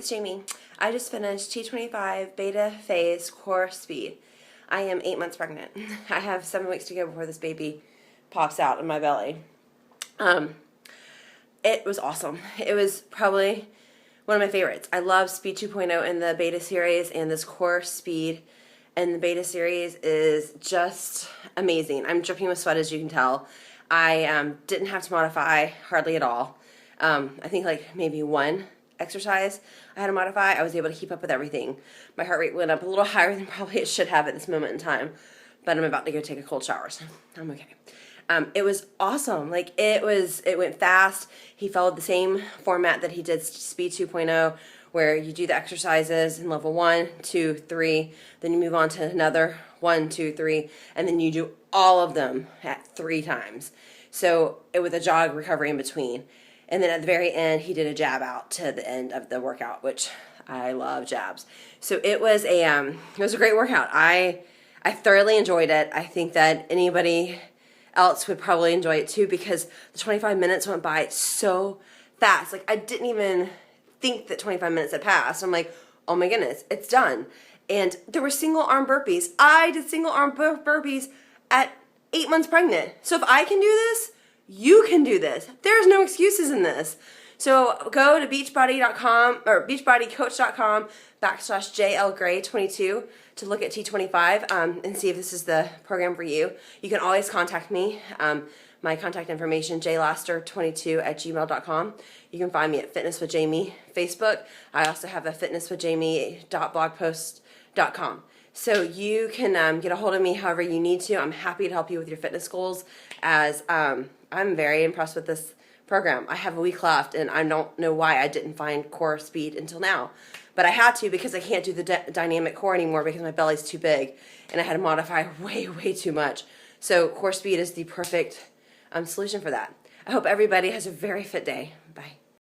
it's Jamie. I just finished T25 beta phase core speed. I am 8 months pregnant. I have 7 weeks to go before this baby pops out in my belly. It was awesome. It was probably one of my favorites. I love Speed 2.0 in the beta series, and this core speed in the beta series is just amazing. I'm dripping with sweat, as you can tell. I didn't have to modify hardly at all. I think like maybe one exercise I had to modify. I was able to keep up with everything. My heart rate went up a little higher than probably it should have at this moment in time, but I'm about to go take a cold shower, so I'm okay. It was awesome. Like it went fast. He followed the same format that he did Speed 2.0, where you do the exercises in level 1, 2, 3, then you move on to another 1, 2, 3, and then you do all of them at 3 times. So with a jog recovery in between. And then at the very end, he did a jab out to the end of the workout, which I love jabs. So it was a great workout. I thoroughly enjoyed it. I think that anybody else would probably enjoy it too, because the 25 minutes went by so fast. Like I didn't even think that 25 minutes had passed. I'm like, oh my goodness, it's done. And there were single arm burpees. I did single arm burpees at 8 months pregnant. So if I can do this, you can do this. There's no excuses in this. So go to beachbody.com or beachbodycoach.com/JLGray22 to look at T25 and see if this is the program for you. You can always contact me. My contact information, jlaster22@gmail.com. You can find me at Fitness with Jamie Facebook. I also have a fitnesswithjamie.blogpost.com. So you can get a hold of me however you need to. I'm happy to help you with your fitness goals, as I'm very impressed with this program. I have a week left, and I don't know why I didn't find core speed until now. But I had to, because I can't do the dynamic core anymore because my belly's too big, and I had to modify way, way too much. So core speed is the perfect solution for that. I hope everybody has a very fit day.